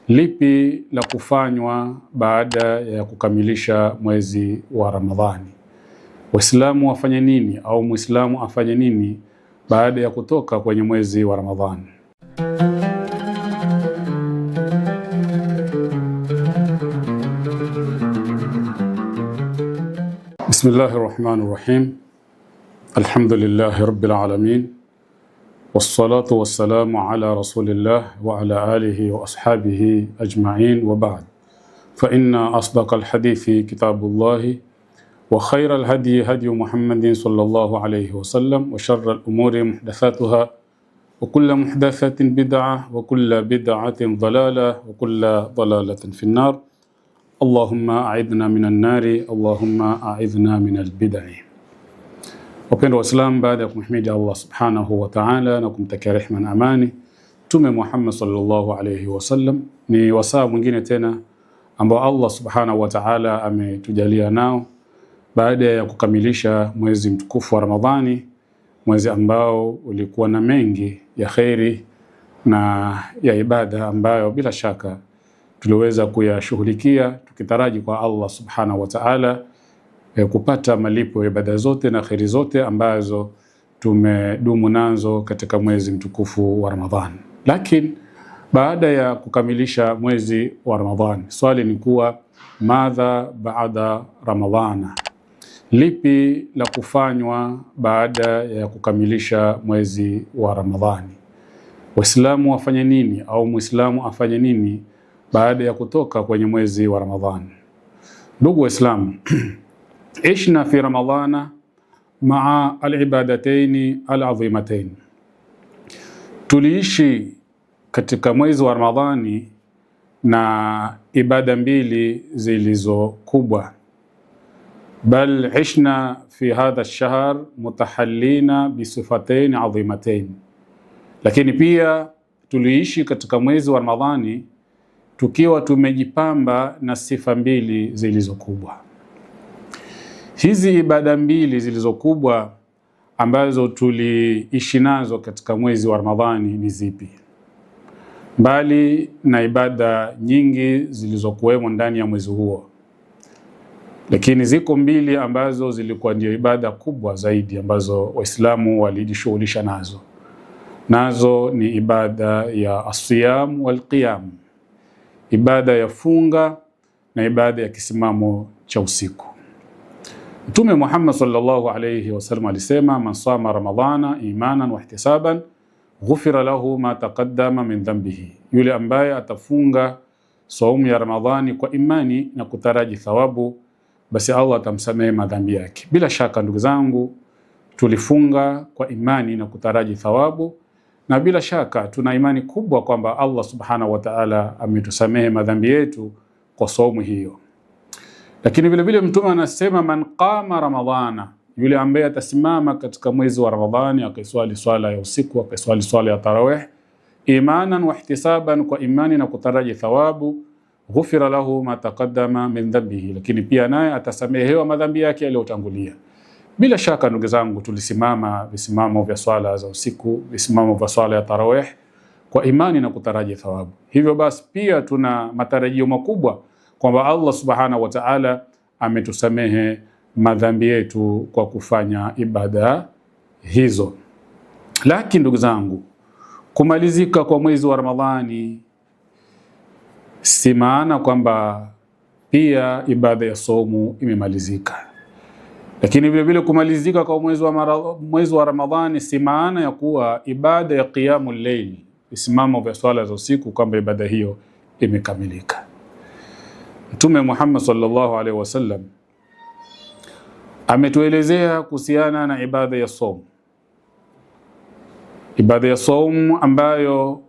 Lipi la kufanywa baada ya kukamilisha mwezi wa Ramadhani? Waislamu wafanye nini au Muislamu afanye nini baada ya kutoka kwenye mwezi wa Ramadhani? Bismillahirrahmanirrahim. Alhamdulillahi rabbil alamin. Wassalatu wassalamu ala rasulillah wa ala alihi wa ashabihi ajma'in wa ba'd. Fa inna asdaqal hadithi kitabullahi wa khayral hadi hadi Muhammadin sallallahu alayhi wa sallam wa sharral umuri muhdathatuha wa kullu muhdathatin bid'ah wa kullu bid'atin dalalah wa kullu dalalatin finnar. Allahumma a'idna minan nari, Allahumma a'idhna minal bid'ah. Wapendwa Waislamu, baada ya kumhimidi Allah subhanahu wa ta'ala na kumtakia rehema na amani Mtume Muhammad sallallahu alayhi wasallam, ni wasaa mwingine tena ambao Allah subhanahu wa ta'ala ametujalia nao baada ya kukamilisha mwezi mtukufu wa Ramadhani, mwezi ambao ulikuwa na mengi ya khairi na ya ibada ambayo bila shaka tuliweza kuyashughulikia tukitaraji kwa Allah subhanahu wa ta'ala kupata malipo ya ibada zote na khairi zote ambazo tumedumu nazo katika mwezi mtukufu wa Ramadhani. Lakini baada ya kukamilisha mwezi wa Ramadhani, swali ni kuwa madha baada Ramadhana? Lipi la kufanywa baada ya kukamilisha mwezi wa Ramadhani? Waislamu wafanye nini au Muislamu afanye nini baada ya kutoka kwenye mwezi wa Ramadhani? Ndugu Waislamu, ishna fi Ramadhana maa al-ibadatayn al-azimatayn. Tuliishi katika mwezi wa Ramadhani na ibada mbili zilizo kubwa. Bal ishna fi hadha ash-shahr mutahallina bi sifatayn azimatayn. Lakini pia tuliishi katika mwezi wa Ramadhani tukiwa tumejipamba na sifa mbili zilizo kubwa. Hizi ibada mbili zilizo kubwa ambazo tuliishi nazo katika mwezi wa Ramadhani ni zipi? Mbali na ibada nyingi zilizokuwemo ndani ya mwezi huo, lakini ziko mbili ambazo zilikuwa ndio ibada kubwa zaidi ambazo Waislamu walijishughulisha nazo. Nazo ni ibada ya asiyam wal qiyam, ibada ya funga na ibada ya kisimamo cha usiku. Mtume Muhammad sallallahu alayhi wasallam alisema, man sama Ramadhana imanan wa ihtisaban ghufira lahu ma taqaddama min dhanbihi. Yule ambaye atafunga saumu ya Ramadhani kwa imani na kutaraji thawabu, basi Allah atamsamehe madhambi yake. Bila shaka ndugu zangu, tulifunga kwa imani na kutaraji thawabu, na bila shaka tuna imani kubwa kwamba Allah subhanahu wa ta'ala ametusamehe madhambi yetu kwa saumu hiyo. Lakini vile vile Mtume anasema, man qama Ramadhana, yule ambaye atasimama katika mwezi wa Ramadhani akaiswali swala ya usiku, akaiswali swala ya tarawih imanan wa ihtisaban, kwa imani na kutaraji thawabu, ghufira lahu ma taqaddama min dhanbihi, lakini pia naye atasamehewa madhambi yake yaliyotangulia. Bila shaka ndugu zangu, tulisimama visimamo vya swala za usiku, visimamo vya swala ya tarawih kwa imani na kutaraji thawabu. Hivyo basi pia tuna matarajio makubwa kwamba Allah subhanahu wa ta'ala ametusamehe madhambi yetu kwa kufanya ibada hizo. Lakini ndugu zangu, kumalizika kwa mwezi wa Ramadhani si maana kwamba pia ibada ya saumu imemalizika. Lakini vile vile kumalizika kwa mwezi wa Ramadhani si maana ya kuwa ibada ya qiyamul layl, visimamo vya swala za usiku, kwamba ibada hiyo imekamilika. Mtume Muhammad sallallahu alaihi wasallam ametuelezea kuhusiana na ibada ya saumu. Ibada ya saumu ambayo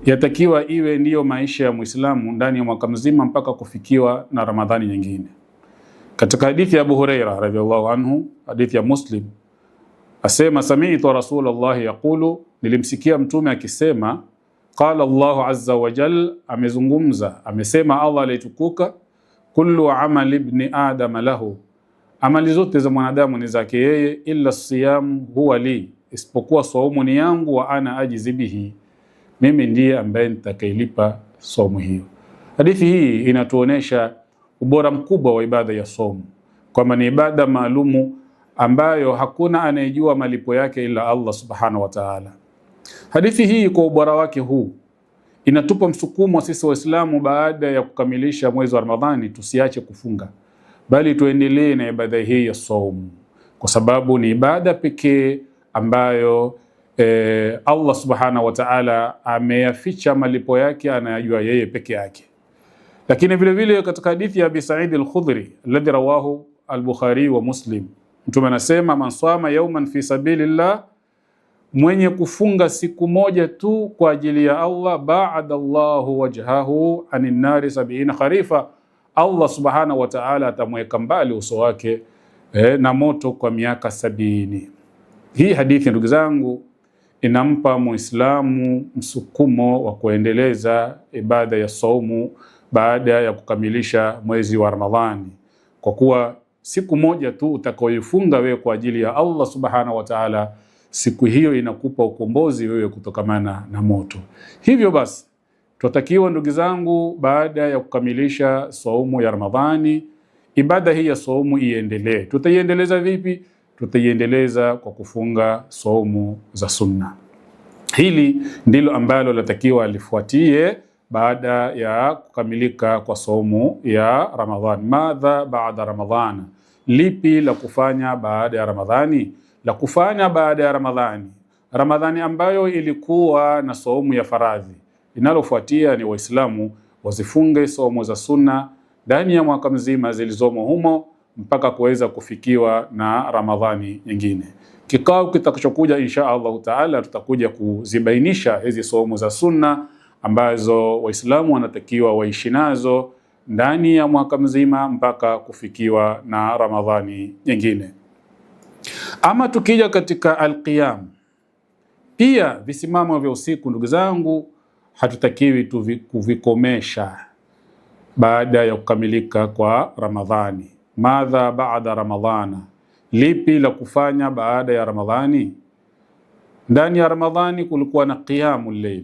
yatakiwa iwe ndiyo maisha ya Muislamu ndani ya mwaka mzima mpaka kufikiwa na Ramadhani nyingine. Katika hadithi ya Abu Huraira radhiyallahu anhu, hadithi ya Muslim, asema, sami'tu Rasulullah yaqulu, nilimsikia Mtume akisema, qala Allahu azza wa jal, amezungumza, amesema Allah alitukuka, kullu amali ibn adam lahu, amali zote za mwanadamu ni zake yeye, illa siyam huwa li, isipokuwa saumu ni yangu, wa ana ajizi bihi, mimi ndiye ambaye nitakayelipa saumu hiyo. Hadithi hii inatuonesha ubora mkubwa wa ibada ya saumu, kwamba ni ibada maalumu ambayo hakuna anayejua malipo yake ila Allah subhanahu wa ta'ala. Hadithi hii kwa ubora wake huu inatupa msukumo sisi Waislamu, baada ya kukamilisha mwezi wa Ramadhani tusiache kufunga, bali tuendelee na ibada hii ya saumu, kwa sababu ni ibada pekee ambayo Allah subhanahu wa ta'ala ameyaficha malipo yake, anayajua yeye peke yake. Lakini vile vile katika hadithi ya Abi Sa'id al-Khudri alladhi rawahu al-Bukhari wa Muslim, Mtume anasema, man sama yawman fi sabilillah, mwenye kufunga siku moja tu kwa ajili ya Allah, ba'ada Allahu wajhahu anin nari 70 kharifa, Allah subhanahu wa ta'ala atamweka mbali uso wake na moto kwa miaka 70. Hii hadithi ndugu zangu inampa Muislamu msukumo wa kuendeleza ibada ya saumu baada ya kukamilisha mwezi wa Ramadhani, kwa kuwa siku moja tu utakayoifunga wewe kwa ajili ya Allah subhanahu wa ta'ala, siku hiyo inakupa ukombozi wewe kutokamana na moto. Hivyo basi tunatakiwa ndugu zangu, baada ya kukamilisha saumu ya Ramadhani, ibada hii ya saumu iendelee. Tutaiendeleza vipi? Tutaiendeleza kwa kufunga saumu za sunna. Hili ndilo ambalo latakiwa lifuatie baada ya kukamilika kwa saumu ya Ramadhani. Madha baada Ramadhana, lipi la kufanya baada ya Ramadhani? La kufanya baada ya Ramadhani ambayo ilikuwa na saumu ya faradhi, linalofuatia ni Waislamu wazifunge saumu za sunna ndani ya mwaka mzima zilizomo humo mpaka kuweza kufikiwa na Ramadhani nyingine. Kikao kitakachokuja insha Allah taala tutakuja kuzibainisha hizi saumu za sunna ambazo Waislamu wanatakiwa waishi nazo ndani ya mwaka mzima mpaka kufikiwa na Ramadhani nyingine. Ama tukija katika alqiyam, pia visimamo vya usiku ndugu zangu hatutakiwi kuvikomesha baada ya kukamilika kwa Ramadhani. Madha baada Ramadhana, lipi la kufanya baada ya Ramadhani? Ndani ya Ramadhani kulikuwa na qiyamul layl.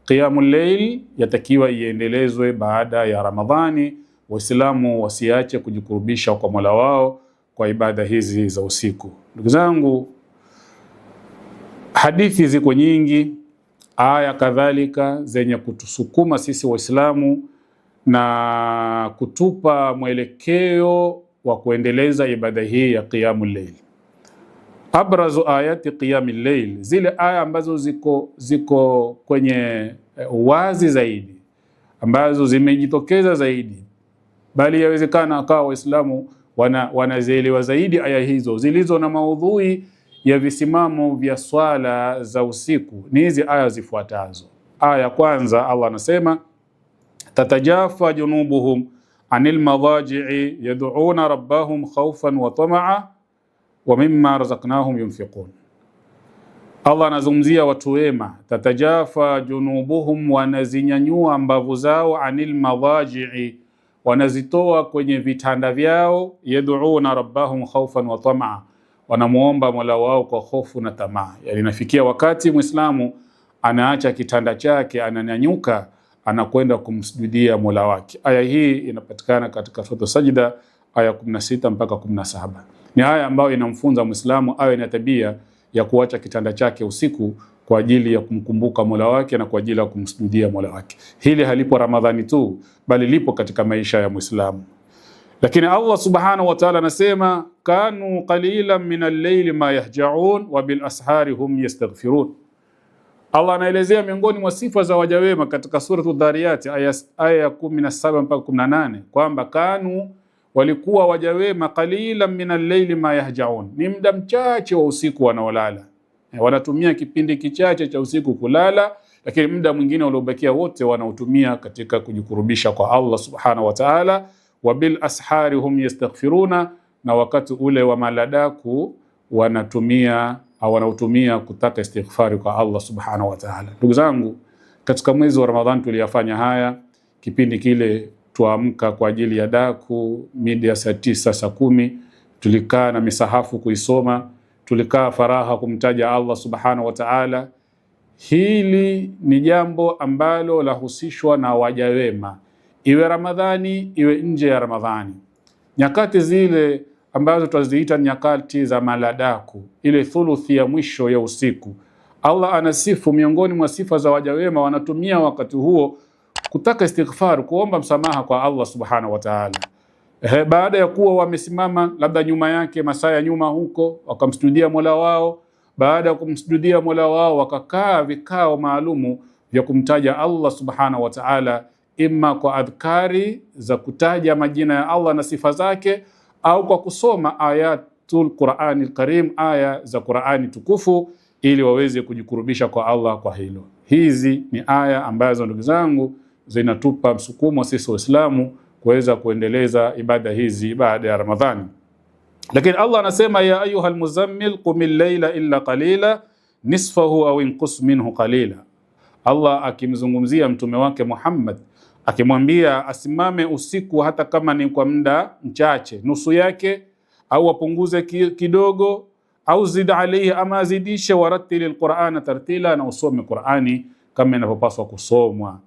Qiyamul layl yatakiwa iendelezwe baada ya Ramadhani. Waislamu wasiache kujikurubisha kwa Mola wao kwa ibada hizi za usiku. Ndugu zangu, hadithi ziko nyingi, aya kadhalika zenye kutusukuma sisi Waislamu na kutupa mwelekeo wa kuendeleza ibada hii ya qiyamul layl. Abrazu ayati qiyamul layl, zile aya ambazo ziko kwenye wazi zaidi, ambazo zimejitokeza zaidi, bali yawezekana akawa Waislamu wanazielewa zaidi aya hizo zilizo na maudhui ya visimamo vya swala za usiku, ni hizi aya zifuatazo. Aya ya kwanza, Allah anasema, tatajafa junubuhum anil madaji'i yad'una rabbahum khawfan wa tama'a wa mimma razaqnahum yunfiqun. Allah anazungumzia watu wema, tatajafa junubuhum, wanazinyanyua mbavu zao, anil madaji'i, wanazitoa kwenye vitanda vyao, yad'una rabbahum khawfan wa tama'a, wanamuomba Mola wao kwa hofu na tamaa. Yani inafikia wakati Muislamu anaacha kitanda chake, ananyanyuka, anakwenda kumsujudia Mola wake. Aya hii inapatikana katika sura Sajda aya 16 mpaka 17. Ni aya ambayo inamfunza Muislamu awe na tabia ya kuacha kitanda chake usiku kwa ajili ya kumkumbuka Mola wake na kwa ajili ya kumsujudia Mola wake. Hili halipo Ramadhani tu, bali lipo katika maisha ya Muislamu. Lakini Allah subhanahu wa ta'ala anasema, kanu qalilan min al-layli ma yahja'un wa bil ashari hum yastaghfirun. Allah anaelezea miongoni mwa sifa za waja wema katika suratu Dhariyat aya ya 17 mpaka 18 kwamba kanu, walikuwa waja wema, qalilan min al-layli ma yahja'un, ni muda mchache wa usiku wanaolala. Wanatumia kipindi kichache cha usiku kulala, lakini muda mwingine uliobakia wote wanautumia katika kujikurubisha kwa Allah subhanahu wa ta'ala. Wa bil ashari hum yastaghfiruna, na wakati ule wa maladaku wanautumia kutaka istighfari kwa Allah subhanahu wa ta'ala. Ndugu zangu, katika mwezi wa Ramadhani tuliyafanya haya. Kipindi kile tuamka kwa ajili ya daku mida ya saa 9 saa 10, tulikaa na misahafu kuisoma, tulikaa faraha kumtaja Allah subhanahu wa ta'ala. hili ni jambo ambalo lahusishwa na waja wema, iwe Ramadhani iwe nje ya Ramadhani. Nyakati zile ambazo tunaziita nyakati za maladaku, ile thuluthi ya mwisho ya usiku, Allah anasifu miongoni mwa sifa za waja wema, wanatumia wakati huo kutaka istighfar, kuomba msamaha kwa Allah subhanahu wa ta'ala. Baada ya kuwa wamesimama labda nyuma yake masaa ya nyuma huko, wakamsujudia Mola wao. Baada ya kumsujudia Mola wao, wakakaa vikao maalumu vya kumtaja Allah subhanahu wa ta'ala, imma kwa adhkari za kutaja majina ya Allah na sifa zake, au kwa kusoma ayatul Qur'anil Karim, aya za Qur'ani tukufu, ili waweze kujikurubisha kwa Allah kwa hilo. Hizi ni aya ambazo ndugu zangu zinatupa msukumo sisi Waislamu kuweza kuendeleza ibada hizi baada ya Ramadhani. Lakini Allah anasema, ya ayuhal muzammil qumil layla illa qalila nisfahu au inqus minhu qalila. Allah akimzungumzia mtume wake Muhammad, akimwambia asimame usiku hata kama ni kwa muda mchache, nusu yake, au apunguze kidogo, au zid alayhi, ama azidishe, warattilil Qur'ana tartila, na usome Qur'ani kama inavyopaswa kusomwa.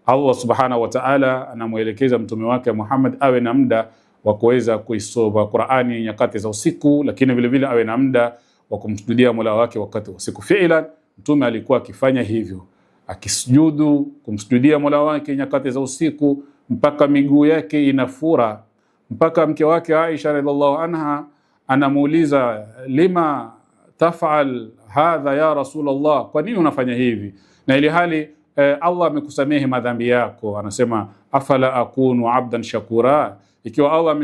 Allah subhanahu wa ta'ala anamuelekeza mtume wake Muhammad awe na muda wa kuweza kuisoma Qur'ani nyakati za usiku, lakini vile vile awe na muda wa kumsujudia Mola wake wakati wa usiku. Fi'lan mtume alikuwa akifanya hivyo, akisujudu kumsujudia Mola wake nyakati za usiku mpaka miguu yake inafura, mpaka mke wake Aisha radhiallahu anha anamuuliza, lima taf'al hadha ya Rasulullah, kwa nini unafanya hivi na ili hali Allah amekusamehe madhambi yako? Anasema, afala akunu abdan shakura, ikiwa Allah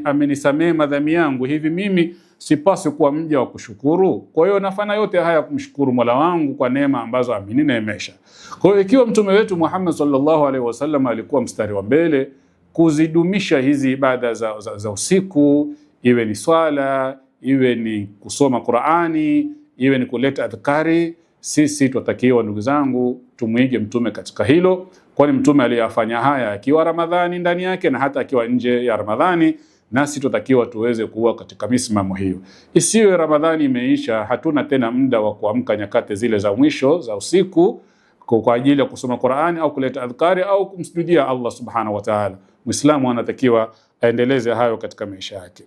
amenisamehe madhambi yangu, hivi mimi sipaswi kuwa mja wa kushukuru? Kwa hiyo nafanya yote haya kumshukuru Mola wangu kwa neema ambazo amenineemesha. Kwa hiyo ikiwa mtume wetu Muhammad sallallahu alaihi wasallam alikuwa mstari wa mbele kuzidumisha hizi ibada za usiku, iwe ni swala, iwe ni kusoma Qur'ani, iwe ni kuleta adhkari, sisi tunatakiwa ndugu zangu tumuige mtume katika hilo, kwani mtume aliyafanya haya akiwa Ramadhani ndani yake na hata akiwa nje ya Ramadhani, nasi tunatakiwa tuweze kuwa katika misimamo hiyo. Isiwe Ramadhani imeisha hatuna tena muda wa kuamka nyakati zile za mwisho za usiku kwa ajili ya kusoma Qur'ani au kuleta adhkari au kumsujudia Allah subhanahu wa ta'ala. Muislamu anatakiwa aendeleze hayo katika maisha yake.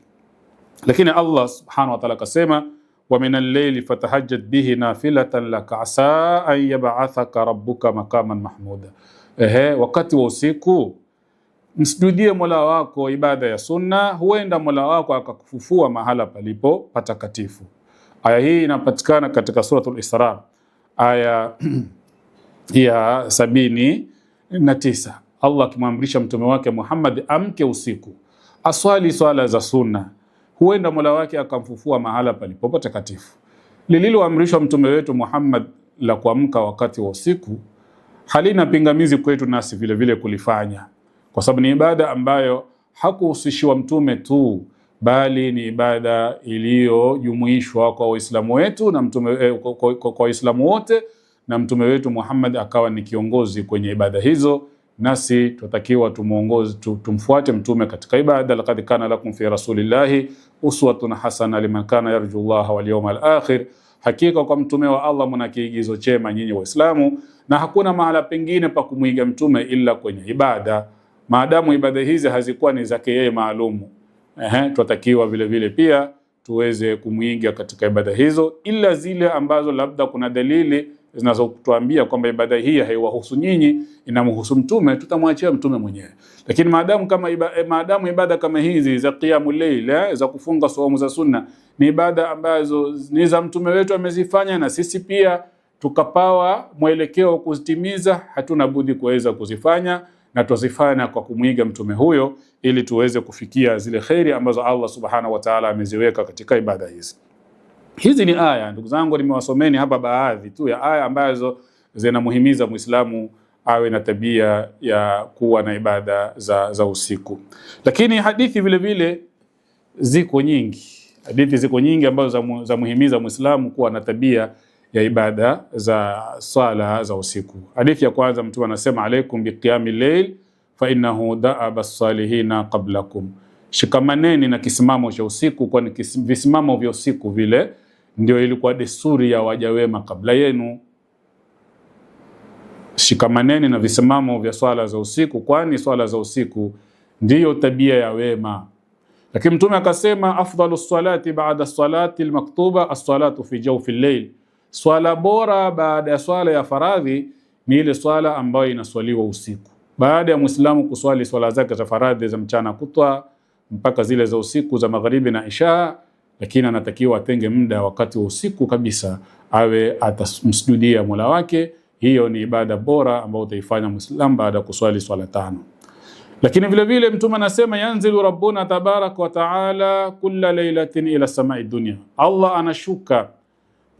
Lakini Allah subhanahu wa ta'ala akasema, wa minal layli fatahajjad bihi nafilatan laka asa an yab'athaka rabbuka maqaman mahmuda. Wakati wa usiku msujudie Mola wako ibada ya sunna, huenda Mola wako akakufufua mahala palipo patakatifu. Aya hii inapatikana katika suratul Isra aya ya 79. Allah akimwamrisha mtume wake Muhammad amke usiku aswali swala za sunna, huenda Mola wake akamfufua mahala palipo patakatifu. Lililoamrishwa mtume wetu Muhammad la kuamka wakati wa usiku halina pingamizi kwetu nasi vile vile kulifanya, kwa sababu ni ibada ambayo hakuhusishiwa mtume tu, bali ni ibada iliyojumuishwa kwa Waislamu wetu na mtume kwa Waislamu wote, na mtume wetu Muhammad akawa ni kiongozi kwenye ibada hizo. Nasi tutakiwa tumfuate mtume katika ibada. Laqad kana lakum fi rasulillahi uswatun hasana liman kana yarju Allah wal yawmal akhir, hakika kwa mtume wa Allah mna kiigizo chema nyinyi Waislamu, na hakuna mahala pengine pa kumwiga mtume ila kwenye ibada, maadamu ibada hizi hazikuwa ni zake yeye maalumu. Tutakiwa vile vile pia tuweze kumwiga katika ibada hizo, ila zile ambazo labda kuna dalili zinazotuambia kwamba ibada hii haiwahusu nyinyi, inamhusu mtume, tutamwachia mtume mwenyewe. Lakini maadamu ibada kama hizi za qiyamul layl, za kufunga saumu za sunna, ni ibada ambazo ni za mtume wetu amezifanya, na sisi pia tukapawa mwelekeo wa kuzitimiza, hatuna budi kuweza kuzifanya, na tuzifanya kwa kumwiga mtume huyo, ili tuweze kufikia zile khairi ambazo Allah subhanahu wa ta'ala ameziweka katika ibada hizi. Hizi ni aya, ndugu zangu, nimewasomeni hapa baadhi tu ya aya ambazo zinamuhimiza Muislamu awe na tabia ya kuwa na ibada za usiku. Lakini hadithi vile vile ziko nyingi ambazo za muhimiza Muislamu kuwa na tabia ya ibada za swala za usiku. Hadithi ya kwanza, mtume anasema, alaikum biqiyamil layl fa innahu da'aba as-salihina qablakum, shikamaneni na kisimamo cha usiku, kwani visimamo vya usiku vile ndio ilikuwa desturi ya waja wema kabla yenu. shikamaneni na visimamo vya swala za usiku, kwani swala za usiku ndiyo tabia ya wema. Lakini Mtume akasema afdalu salati baada salati almaktuba as-salatu fi jawfi al-layl, swala bora baada ya swala ya faradhi ni ile swala ambayo inaswaliwa usiku. Baada ya Muislamu kuswali swala zake za faradhi za mchana kutwa mpaka zile za usiku za magharibi na isha, lakini anatakiwa atenge muda wakati wa usiku kabisa awe atamsujudia Mola wake. Hiyo ni ibada bora ambayo utaifanya Muislamu baada ya kuswali swala tano. Lakini vile vile Mtume anasema yanzilu rabbuna tabaraka wa taala kulla laylatin ila samai dunya, Allah anashuka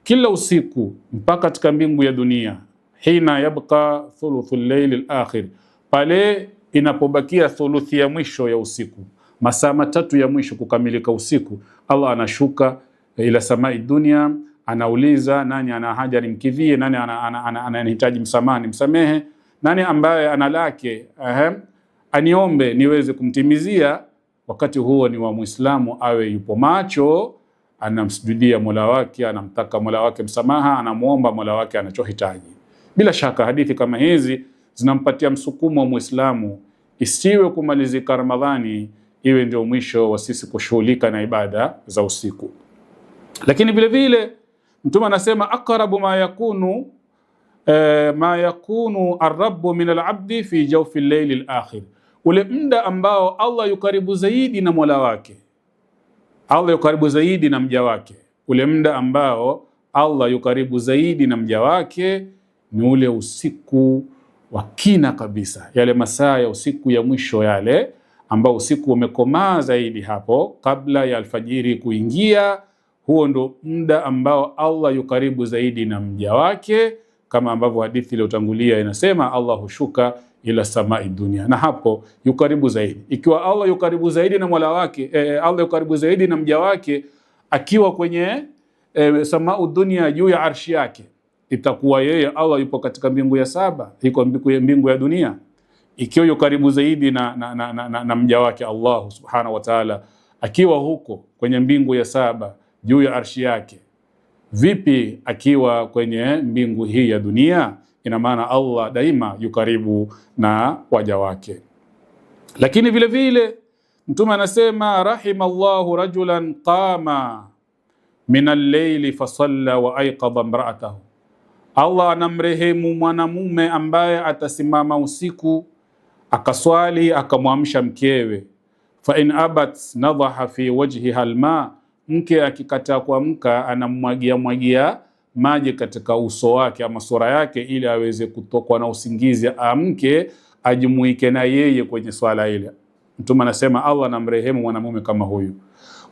kila usiku mpaka katika mbingu ya dunia. Hina yabqa thuluthul layl al-akhir, pale inapobakia thuluthi ya mwisho ya usiku, masaa matatu ya mwisho kukamilika usiku, Allah anashuka ila samai dunya, anauliza nani ana haja nimkidhie, nani anahitaji msamaha nimsamehe, nani ambaye ana lake aniombe niweze kumtimizia. Wakati huo ni wa Muislamu awe yupo macho, anamsujudia Mola wake, anamtaka Mola wake msamaha, anamuomba Mola wake anachohitaji. Bila shaka hadithi kama hizi zinampatia msukumo wa Muislamu, isiwe kumalizika Ramadhani iwe ndio mwisho wa sisi kushughulika na ibada za usiku. Lakini vile vile Mtume anasema aqrabu ma yakunu ar-rabbu min al-abdi fi jawfi al-layl al-akhir, ule muda ambao Allah yukaribu zaidi na Mola wake, Allah yukaribu zaidi na mja wake. Ule muda ambao Allah yukaribu zaidi na mja wake ni ule usiku wa kina kabisa, yale masaa ya usiku ya mwisho, yale ambao usiku umekomaa zaidi hapo kabla ya alfajiri kuingia. Huo ndo muda ambao Allah yukaribu zaidi na mja wake, kama ambavyo hadithi iliyotangulia inasema Allah hushuka ila samai dunia, na hapo yukaribu zaidi. Ikiwa Allah yukaribu zaidi na Mola wake, Allah yukaribu zaidi na mja wake akiwa kwenye samau dunia juu ya arshi yake, itakuwa yeye Allah yupo katika mbingu ya saba, iko mbingu ya dunia. Ikiwa yukaribu zaidi na mja wake Allah subhanahu wa ta'ala akiwa huko kwenye mbingu ya saba juu ya arshi yake, vipi akiwa kwenye mbingu hii ya dunia? Ina maana Allah daima yukaribu na waja wake. Lakini vile vile Mtume anasema rahimallahu rajulan qama min al-layli fasalla wa ayqadha imra'atahu, Allah anamrehemu mwanamume ambaye atasimama usiku akaswali akamwamsha mkewe. Fa in abat nadaha fi wajhiha alma, mke akikataa kuamka anamwagia maji katika uso wake ama sura yake, ili aweze kutokwa na usingizi, amke ajumuike na yeye kwenye swala ile. Mtume anasema Allah anamrehemu mwanamume kama huyu.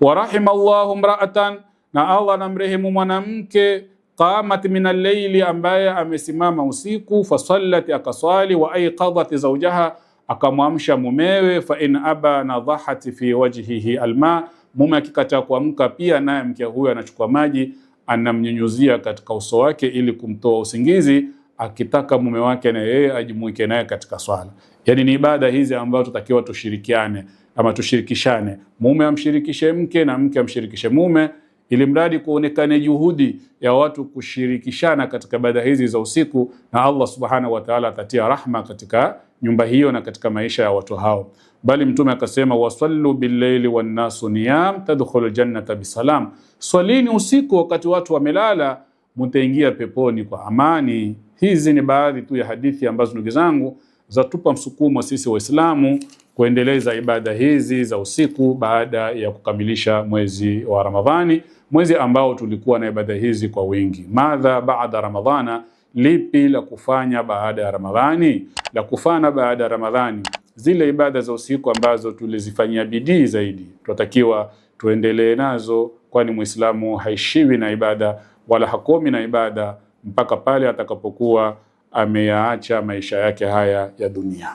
Wa rahimallahu imra'atan, na Allah anamrehemu mwanamke qamat min al-layli, ambaye amesimama usiku, fasallat akaswali, wa ayqadhat zawjaha, akamwamsha mumewe. Fa in aba nadhahat fi wajhihi alma, mume akikataa kuamka pia naye mke huyo anachukua maji anamnyunyuzia katika uso wake ili kumtoa usingizi, akitaka mume wake na yeye ajumuike naye katika swala. Yani ni ibada hizi ambazo tutakiwa tushirikiane ama tushirikishane, mume amshirikishe mke na mke amshirikishe mume, ili mradi kuonekane juhudi ya watu kushirikishana katika ibada hizi za usiku, na Allah subhanahu wa ta'ala atatia rahma katika nyumba hiyo na katika maisha ya watu hao. Bali Mtume akasema wasallu bil-layli wan-nasu niyam tadkhulul jannata bisalam, swalini usiku wakati watu wamelala, mtaingia peponi kwa amani. Hizi ni baadhi tu ya hadithi ambazo ndugu zangu zatupa msukumo sisi Waislamu kuendeleza ibada hizi za usiku baada ya kukamilisha mwezi wa Ramadhani, mwezi ambao tulikuwa na ibada hizi kwa wingi. Madha baada Ramadhana, lipi la kufanya baada ya Ramadhani? La kufanya baada ya Ramadhani, zile ibada za usiku ambazo tulizifanyia bidii zaidi, tunatakiwa tuendelee nazo, kwani Muislamu haishiwi na ibada wala hakomi na ibada mpaka pale atakapokuwa ameyaacha maisha yake haya ya dunia.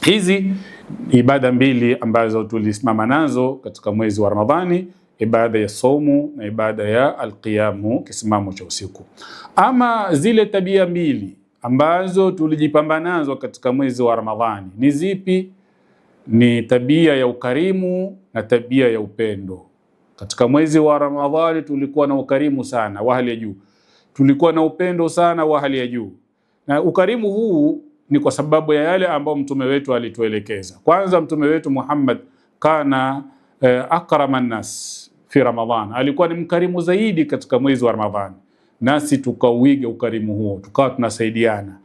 Hizi ibada mbili ambazo tulisimama nazo katika mwezi wa Ramadhani, ibada ya saumu na ibada ya alqiyamu, kisimamo cha usiku. Ama zile tabia mbili ambazo tulijipamba nazo katika mwezi wa Ramadhani ni zipi? Ni tabia ya ukarimu na tabia ya upendo. Katika mwezi wa Ramadhani tulikuwa na ukarimu sana wa hali ya juu, tulikuwa na upendo sana wa hali ya juu, Na ukarimu huu ni kwa sababu ya yale ambayo mtume wetu alituelekeza. Kwanza, mtume wetu Muhammad kana akraman nas fi Ramadhan, alikuwa ni mkarimu zaidi katika mwezi wa Ramadhani, nasi tukauiga ukarimu huo, tukawa tunasaidiana.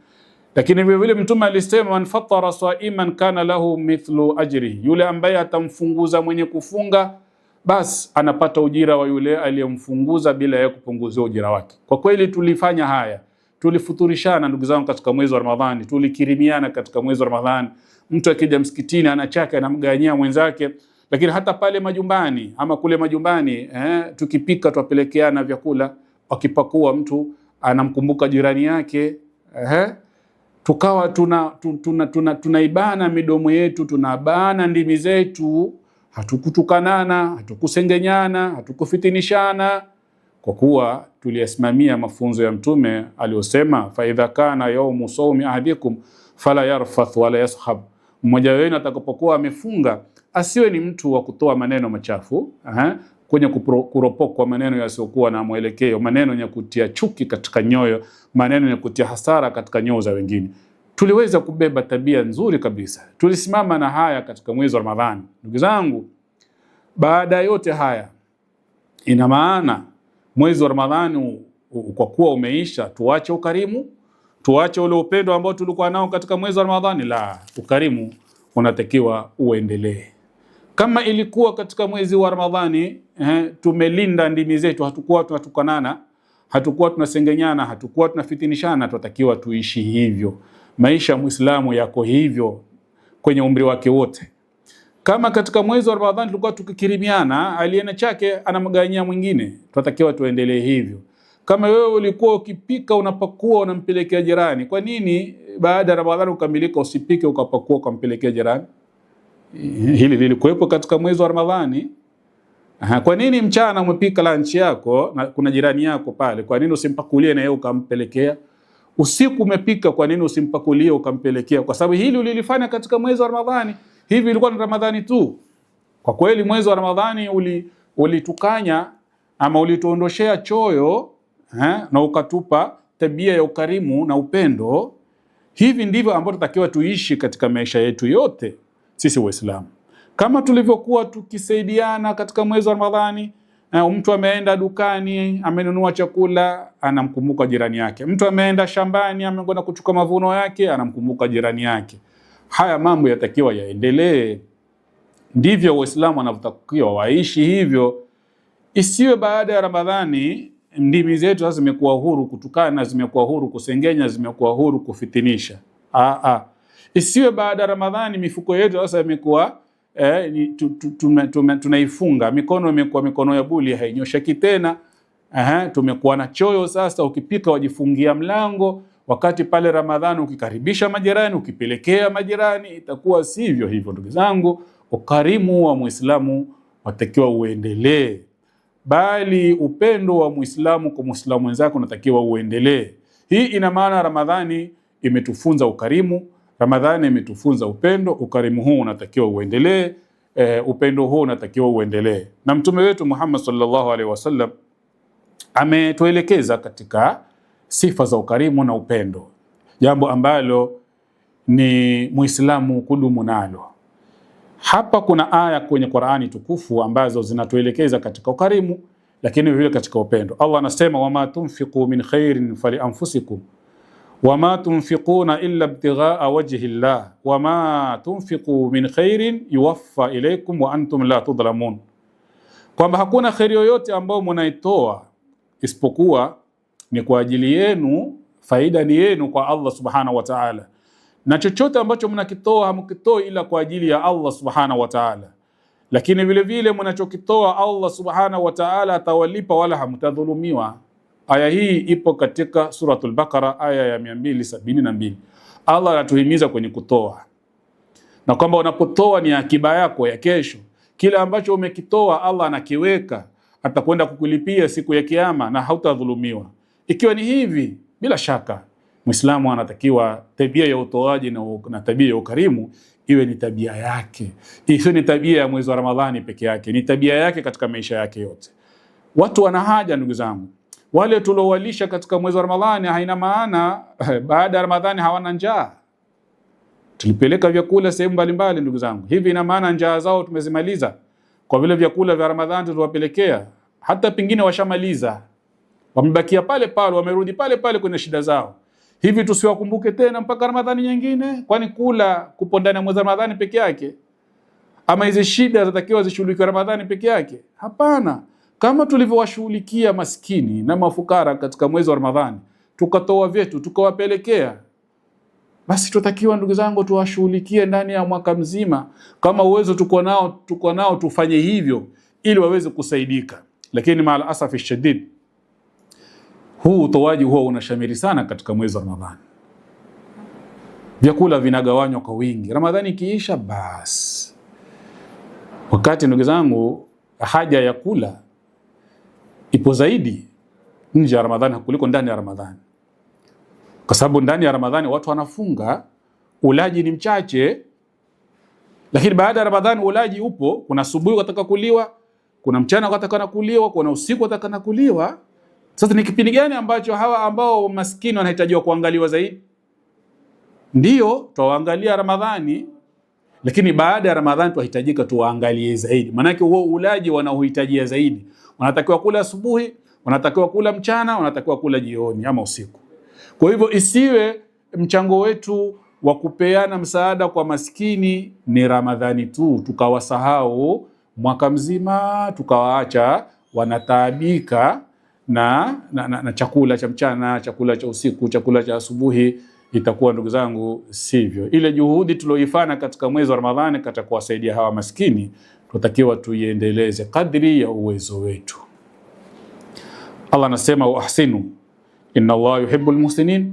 Lakini vile vile mtume alisema, man fattara saiman kana lahu mithlu ajri, yule ambaye atamfunguza mwenye kufunga bas anapata ujira wa yule aliyemfunguza bila ya kupunguzia ujira wake. Kwa kweli tulifanya haya, tulifuturishana ndugu zangu katika mwezi wa Ramadhani, tulikirimiana katika mwezi wa Ramadhani. Mtu akija msikitini anachaka anamganyia mwenzake, lakini hata pale majumbani ama kule majumbani tukipika twapelekeana vyakula, akipakua mtu anamkumbuka jirani yake. Tukawa tunaibana midomo yetu, tunabana ndimi zetu, hatukutukanana, hatukusengenyana, hatukufitinishana, kwa kuwa tuliyasimamia mafunzo ya mtume aliyosema, fa idha kana yawmu sawmi ahadikum fala yarfath wala yaskhab, mmoja wenu atakapokuwa amefunga asiwe ni mtu wa kutoa maneno machafu, kwenye kuropokwa maneno yasiyokuwa na mwelekeo, maneno yenye kutia chuki katika nyoyo, maneno yenye kutia hasara katika nyoyo za wengine. Tuliweza kubeba tabia nzuri kabisa, tulisimama na haya katika mwezi wa Ramadhani. Ndugu zangu, baada yote haya, ina maana mwezi wa Ramadhani kwa kuwa umeisha tuache ukarimu, tuache ule upendo ambao tulikuwa nao katika mwezi wa Ramadhani? La, ukarimu unatakiwa uendelee. Kama ilikuwa katika mwezi wa Ramadhani tumelinda ndimi zetu, hatukuwa tunatukanana, hatukuwa tunasengenyana, hatukuwa tunafitinishana, tunatakiwa tuishi hivyo. Maisha ya Muislamu yako hivyo kwenye umri wake wote. Kama katika mwezi wa Ramadhani tulikuwa tukikirimiana, aliena chake anamganyia mwingine, tunatakiwa tuendelee hivyo. Kama wewe ulikuwa ukipika unapakua unampelekea jirani, kwa nini baada ya Ramadhani ukamilika usipike ukapakua ukampelekea jirani? Hili lilikuwepo katika mwezi wa Ramadhani. Kwa nini mchana umepika lunch yako na kuna jirani yako pale, kwa nini usimpakulie na yeye ukampelekea? Usiku umepika, kwa nini usimpakulie ukampelekea? Kwa sababu hili ulilifanya katika mwezi wa Ramadhani. Hivi ilikuwa ni Ramadhani tu? Kwa kweli mwezi wa Ramadhani ulitukanya ama ulituondoshea choyo na ukatupa tabia ya ukarimu na upendo. Hivi ndivyo ambavyo tutakiwa tuishi katika maisha yetu yote sisi Waislamu. Kama tulivyokuwa tukisaidiana katika mwezi wa Ramadhani, mtu ameenda dukani amenunua chakula anamkumbuka jirani yake, mtu ameenda shambani amekwenda kuchukua mavuno yake anamkumbuka jirani yake. Haya mambo yatakiwa yaendelee. Ndivyo Waislamu wanavyotakiwa waishi hivyo. Isiwe baada ya Ramadhani ndimi zetu sasa zimekuwa huru kutukana, zimekuwa huru kusengenya, zimekuwa huru kufitinisha. Isiwe baada ya Ramadhani mifuko yetu sasa imekuwa tunaifunga, mikono imekuwa mikono ya buli, hainyosheki tena. Tumekuwa na choyo sasa, ukipika wajifungia mlango, wakati pale Ramadhani ukikaribisha majirani, ukipelekea majirani, itakuwa sivyo hivyo. Ndugu zangu, ukarimu wa Muislamu watakiwa uendelee, bali upendo wa Muislamu kwa Muislamu mwenzake unatakiwa uendelee. Hii ina maana Ramadhani imetufunza ukarimu, Ramadhani imetufunza upendo, ukarimu huu unatakiwa uendelee, upendo huu unatakiwa uendelee. Na mtume wetu Muhammad sallallahu alaihi wasallam ametuelekeza katika sifa za ukarimu na upendo, jambo ambalo ni Muislamu kudumu nalo. Hapa kuna aya kwenye Qur'ani tukufu ambazo zinatuelekeza katika ukarimu, lakini vile katika upendo. Allah anasema, wama tunfiqu min khairin fali anfusikum wama tunfiquna illa ibtighaa wajhi llah wama tunfiqu min khairin yuwaffa ilaykum wa antum la tudhlamun, kwamba hakuna khairi yoyote ambayo mnaitoa isipokuwa ni kwa ajili yenu, faida ni yenu kwa Allah subhanahu wa ta'ala, na chochote ambacho mnakitoa hamkitoi ila kwa ajili ya Allah subhanahu wa ta'ala. Lakini vile vile mnachokitoa Allah subhanahu wa ta'ala atawalipa wala hamtadhulumiwa. Aya hii ipo katika suratul Baqara aya ya 272. Allah anatuhimiza kwenye kutoa, na kwamba unapotoa ni akiba yako ya kesho. Kile ambacho umekitoa Allah anakiweka, atakwenda kukulipia siku ya Kiyama na hautadhulumiwa. Ikiwa ni hivi, bila shaka Muislamu anatakiwa tabia ya utoaji na tabia ya ukarimu iwe ni tabia yake. Isiwe ni tabia ya mwezi wa Ramadhani peke yake, ni tabia yake katika maisha yake yote. Watu wana haja, ndugu zangu, Wale tuliowalisha katika mwezi wa Ramadhani haina maana baada ya Ramadhani hawana njaa. Tulipeleka vyakula sehemu mbalimbali ndugu zangu. Hivi ina maana njaa zao tumezimaliza kwa vile vyakula vya Ramadhani tuliwapelekea? Hata pengine washamaliza, wamebakia pale pale, wamerudi pale pale kwenye shida zao. Hivi tusiwakumbuke tena mpaka Ramadhani nyingine? Kwani kula kupo ndani ya mwezi wa Ramadhani peke yake? Ama hizi shida zatakiwa zishughulikiwe Ramadhani peke yake? Hapana. Kama tulivyowashughulikia maskini na mafukara katika mwezi wa Ramadhani, tukatoa vyetu tukawapelekea, basi tutakiwa ndugu zangu tuwashughulikie ndani ya mwaka mzima. Kama uwezo tuko nao tufanye hivyo ili waweze kusaidika. Lakini maal asafi shadid, huu utoaji huwa unashamiri sana katika mwezi wa Ramadhani. Vyakula vinagawanywa kwa wingi. Ramadhani ikiisha basi, wakati ndugu zangu haja ya kula ipo zaidi nje ya Ramadhani kuliko ndani ya Ramadhani. Kwa sababu ndani ya Ramadhani watu wanafunga, ulaji ni mchache. Lakini baada ya Ramadhani ulaji upo, kuna asubuhi wataka kuliwa, kuna mchana wataka kuliwa, kuna usiku wataka kuliwa. Sasa ni kipindi gani ambacho hawa ambao maskini wanahitajiwa kuangaliwa zaidi? Ndio tuwaangalia Ramadhani, lakini baada ya Ramadhani tuhitajika tuwaangalie zaidi. Maana yake huo ulaji wanaohitajia zaidi, wanatakiwa kula asubuhi, wanatakiwa kula mchana, wanatakiwa kula jioni ama usiku. Kwa hivyo isiwe mchango wetu wa kupeana msaada kwa maskini ni Ramadhani tu, tukawasahau mwaka mzima, tukawaacha wanataabika na chakula cha mchana, chakula cha usiku, chakula cha asubuhi. Itakuwa ndugu zangu sivyo. Ile juhudi tulioifanya katika mwezi wa Ramadhani katika kuwasaidia hawa maskini, tutakiwa tuiendeleze kadri ya uwezo wetu. Allah anasema wa ahsinu inna Allah yuhibbul muhsinin,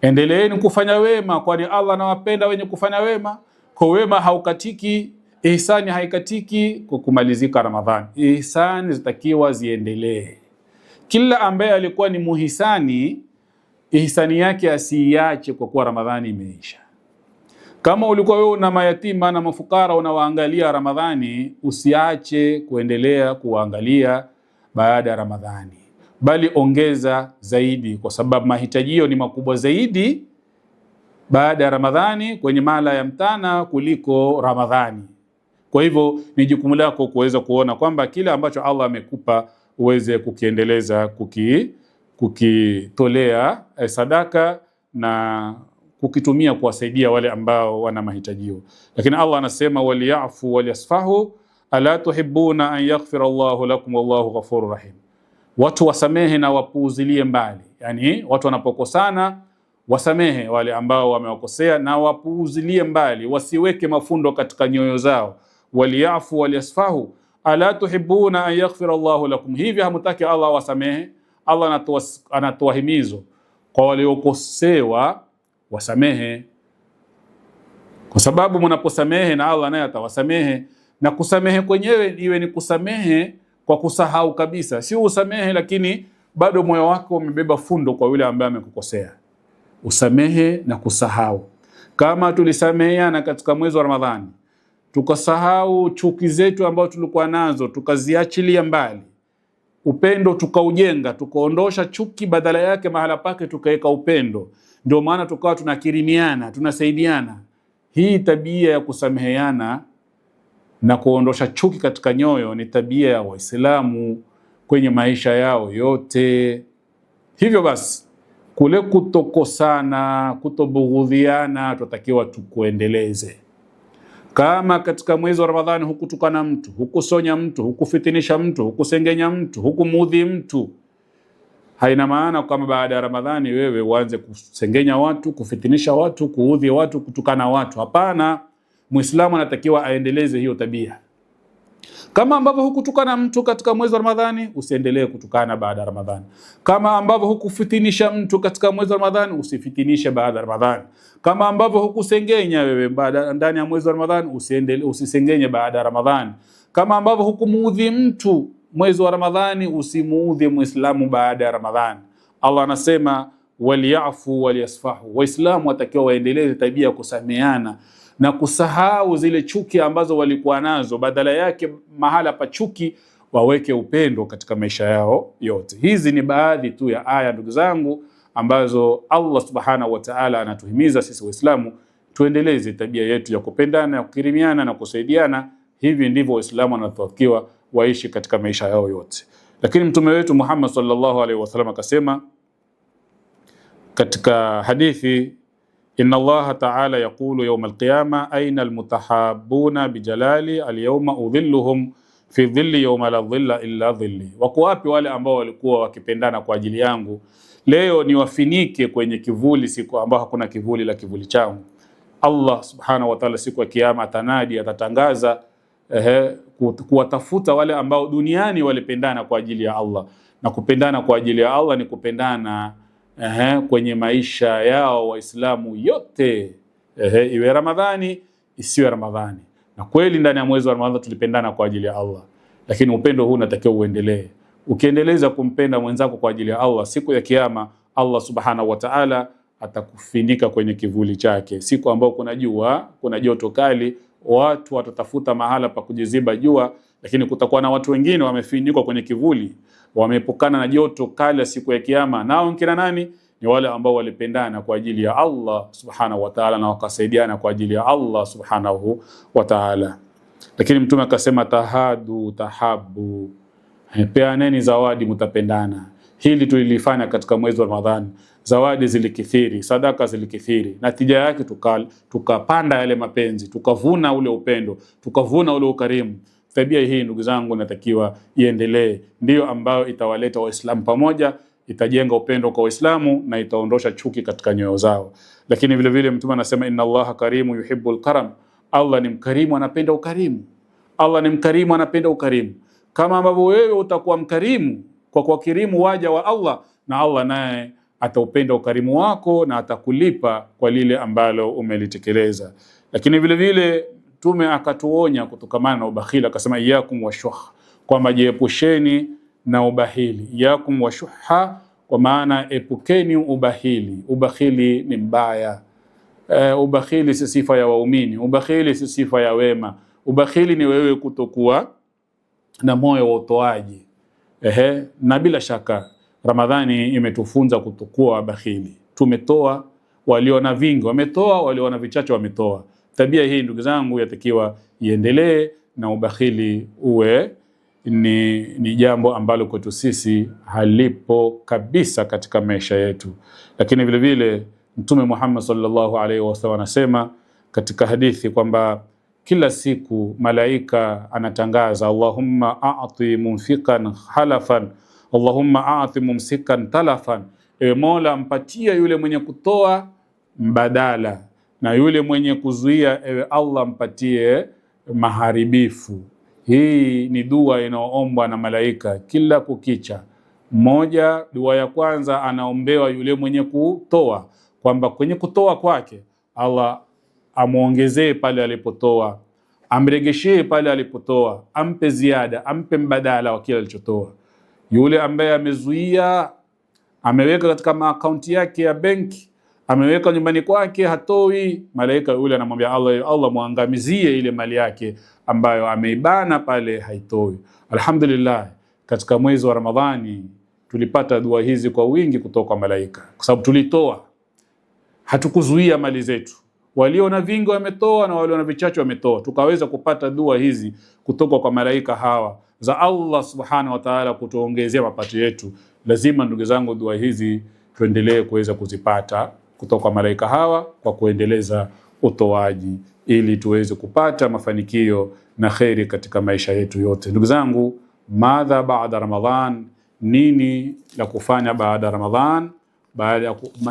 endeleeni kufanya wema kwani Allah anawapenda wenye kufanya wema. Kwa wema haukatiki, ihsani haikatiki kwa kumalizika Ramadhani. Ihsani zitakiwa ziendelee. Kila ambaye alikuwa ni muhisani, ihsani yake asiache kwa kuwa Ramadhani imeisha. Kama ulikuwa wewe una mayatima na mafukara unawaangalia Ramadhani, usiache kuendelea kuwaangalia baada ya Ramadhani, bali ongeza zaidi, kwa sababu mahitajio ni makubwa zaidi baada ya Ramadhani kwenye mala ya mtana kuliko Ramadhani. Kwa hivyo ni jukumu lako kuweza kuona kwamba kile ambacho Allah amekupa uweze kukiendeleza, kukitolea sadaka na kukitumia kuwasaidia wale ambao wana mahitajio. Lakini Allah anasema waliyafu waliyasfahu ala tuhibbuna an yaghfira Allahu lakum wallahu ghafurur rahim. Watu wasamehe na wapuuzilie mbali. Yani watu wanapokosana wasamehe wale ambao wamewakosea na wapuuzilie mbali, wasiweke mafundo katika nyoyo zao. Waliyafu waliyasfahu ala tuhibbuna an yaghfira Allahu lakum. Hivi hamtaki Allah wasamehe? Allah anatoa himizo kwa waliokosewa wasamehe, kwa sababu mnaposamehe na Allah naye atawasamehe. Na kusamehe kwenyewe iwe ni kusamehe kwa kusahau kabisa, si usamehe lakini bado moyo wako umebeba fundo kwa yule ambaye amekukosea. Usamehe na kusahau. Kama tulisameheana katika mwezi wa Ramadhani, tukasahau chuki zetu ambazo tulikuwa nazo, tukaziachilia mbali, upendo tukaujenga, tukaondosha chuki, badala yake mahala pake tukaweka upendo, ndio maana tukawa tunakirimiana, tunasaidiana. Hii tabia ya kusameheana na kuondosha chuki katika nyoyo ni tabia ya Waislamu kwenye maisha yao yote. Hivyo basi kule kutokosana, kutobughudhiana, tutakiwa tukuendeleze. Kama katika mwezi wa Ramadhani hukutukana mtu, hukusonya mtu, hukufitinisha mtu, hukusengenya mtu, hukumuudhi mtu, haina maana kama baada ya Ramadhani wewe uanze kusengenya watu, kufitinisha watu, kuudhi watu, kutukana watu. Hapana, Muislamu anatakiwa aendeleze hiyo tabia. Kama ambavyo hukutukana mtu katika mwezi wa Ramadhani, usiendelee kutukana baada ya Ramadhani. Kama ambavyo hukufitinisha mtu katika mwezi wa Ramadhani, usifitinishe baada ya Ramadhani. Kama ambavyo hukusengenya wewe ndani ya mwezi wa Ramadhani, usisengenye baada ya Ramadhani. Kama ambavyo hukumuudhi mtu mwezi wa Ramadhani, usimuudhi Muislamu baada ya Ramadhani. Allah anasema waliyafu waliyasfahu. Waislamu watakiwa waendeleze tabia ya kusameheana na kusahau zile chuki ambazo walikuwa nazo. Badala yake mahala pa chuki waweke upendo katika maisha yao yote. Hizi ni baadhi tu ya aya, ndugu zangu, ambazo Allah subhanahu wa ta'ala anatuhimiza sisi Waislamu tuendeleze tabia yetu ya kupendana, ya kukirimiana na kusaidiana. Hivi ndivyo Waislamu wanatakiwa waishi katika maisha yao yote. Lakini mtume wetu Muhammad sallallahu alaihi wasallam akasema katika hadithi, inna Allah ta'ala yaqulu yawm al-qiyama aina al-mutahabbuna bijalali al-yawma udhilluhum fi dhilli yawma la dhilla illa dhilli. Wako wapi wale ambao walikuwa wakipendana kwa ajili yangu, leo niwafinike kwenye kivuli siku ambao hakuna kivuli la kivuli changu. Allah subhanahu wa ta'ala siku ya kiyama atanadi, atatangaza kuwatafuta wale ambao duniani walipendana kwa ajili ya Allah. Na kupendana kwa ajili ya Allah ni kupendana kwenye maisha yao Waislamu yote, iwe Ramadhani isiwe Ramadhani. Na kweli ndani ya mwezi wa Ramadhani tulipendana kwa ajili ya Allah, lakini upendo huu unatakiwa uendelee. Ukiendeleza kumpenda mwenzako kwa ajili ya Allah, siku ya kiyama Allah subhanahu wa ta'ala atakufinika kwenye kivuli chake. Siku ambayo kuna jua, kuna joto kali, watu watatafuta mahala pa kujiziba jua, lakini kutakuwa na watu wengine wamefinikwa kwenye kivuli, wameepukana na joto kali siku ya kiyama. Nao kina nani? Ni wale ambao walipendana kwa ajili ya Allah subhanahu wa ta'ala na wakasaidiana kwa ajili ya Allah subhanahu wa ta'ala. Lakini mtume akasema tahadu tahabu, peaneni zawadi mtapendana. Hili tulilifanya katika mwezi wa Ramadhani. Zawadi zilikithiri, sadaka zilikithiri, natija yake tukapanda yale mapenzi, tukavuna ule upendo, tukavuna ule ukarimu. Tabia hii ndugu zangu natakiwa iendelee, ndio ambayo itawaleta Waislamu pamoja, itajenga upendo kwa Waislamu na itaondosha chuki katika nyoyo zao. Lakini vile vile mtume anasema inna Allaha karimu yuhibbul karam, Allah ni mkarimu, anapenda ukarimu. Allah ni mkarimu, anapenda ukarimu. Kama ambavyo wewe utakuwa mkarimu kwa kuwakirimu waja wa Allah, na Allah naye ataupenda ukarimu wako na atakulipa kwa lile ambalo umelitekeleza. Lakini vile vile Mtume akatuonya kutokamana na ubakhili, akasema iyakum washuh, kwamba jiepusheni na ubahili. Iyakum washuha, kwa maana epukeni ubahili. Ubakhili ni mbaya. Ubakhili si sifa ya waumini, ubakhili si sifa ya wema. Ubakhili ni wewe kutokuwa na moyo wa utoaji. Na bila shaka Ramadhani imetufunza kutokuwa wabakhili. Tumetoa, waliona vingi wametoa, waliona vichache wametoa. Tabia hii ndugu zangu yatakiwa iendelee, na ubakhili uwe ni jambo ambalo kwetu sisi halipo kabisa katika maisha yetu. Lakini vile vile Mtume Muhammad sallallahu alaihi wasallam anasema katika hadithi kwamba kila siku malaika anatangaza, Allahumma a'ti munfiqan halafan, Allahumma a'ti mumsikan talafan. Ewe Mola, mpatia yule mwenye kutoa mbadala, na yule mwenye kuzuia, ewe Allah, mpatie maharibifu. Hii ni dua inaoombwa na malaika kila kukicha. Mmoja, dua ya kwanza anaombewa yule mwenye kutoa, kwamba kwenye kutoa kwake Allah amuongezee pale alipotoa, amregeshee pale alipotoa, ampe ziada, ampe mbadala wa kile alichotoa. Yule ambaye amezuia, ameweka katika akaunti yake ya benki, ameweka nyumbani kwake hatoi, malaika yule anamwambia Allah muangamizie ile mali yake ambayo ameibana pale haitoi. Alhamdulillah, katika mwezi wa Ramadhani tulipata dua hizi kwa wingi kutoka kwa malaika, kwa sababu tulitoa, hatukuzuia mali zetu. Walio na vingi wametoa na walio na vichache wametoa, tukaweza kupata dua hizi kutoka kwa malaika hawa za Allah subhanahu wa ta'ala kutuongezea mapato yetu. Lazima ndugu zangu dua hizi tuendelee kuweza kuzipata kutoka kwa malaika hawa kwa kuendeleza utoaji, ili tuweze kupata mafanikio na khairi katika maisha yetu yote. Ndugu zangu, madha baada Ramadhan, nini la kufanya baada ya Ramadhan?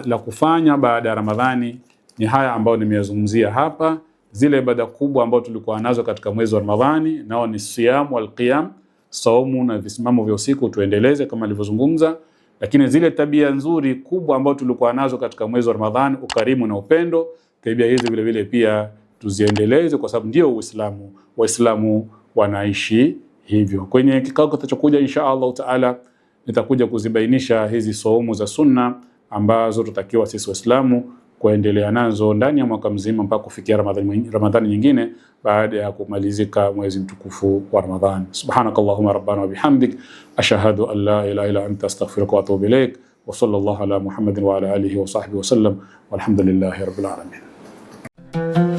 La kufanya baada ya Ramadhani ni haya ambayo nimeyazungumzia hapa. Zile ibada kubwa ambazo tulikuwa nazo katika mwezi wa Ramadhani, nao ni siyam wal qiyam, saumu na visimamo vya usiku, tuendeleze kama nilivyozungumza. Lakini zile tabia nzuri kubwa ambazo tulikuwa nazo katika mwezi wa Ramadhani, ukarimu na upendo, tabia hizi vile vile pia tuziendeleze, kwa sababu ndio Uislamu. Waislamu wanaishi hivyo. Kwenye kikao kitachokuja insha Allah taala nitakuja kuzibainisha hizi saumu za sunna ambazo tutakiwa sisi Waislamu kuendelea nazo ndani ya mwaka mzima mpaka kufikia Ramadhani nyingine baada ya kumalizika mwezi mtukufu wa Ramadhani. Subhanakallahumma rabbana wa bihamdik ashhadu an la ilaha illa anta astaghfiruka wa atubu ilaik wa sallallahu ala Muhammadin wa ala alihi wa sahbihi wa sallam walhamdulillahi rabbil alamin.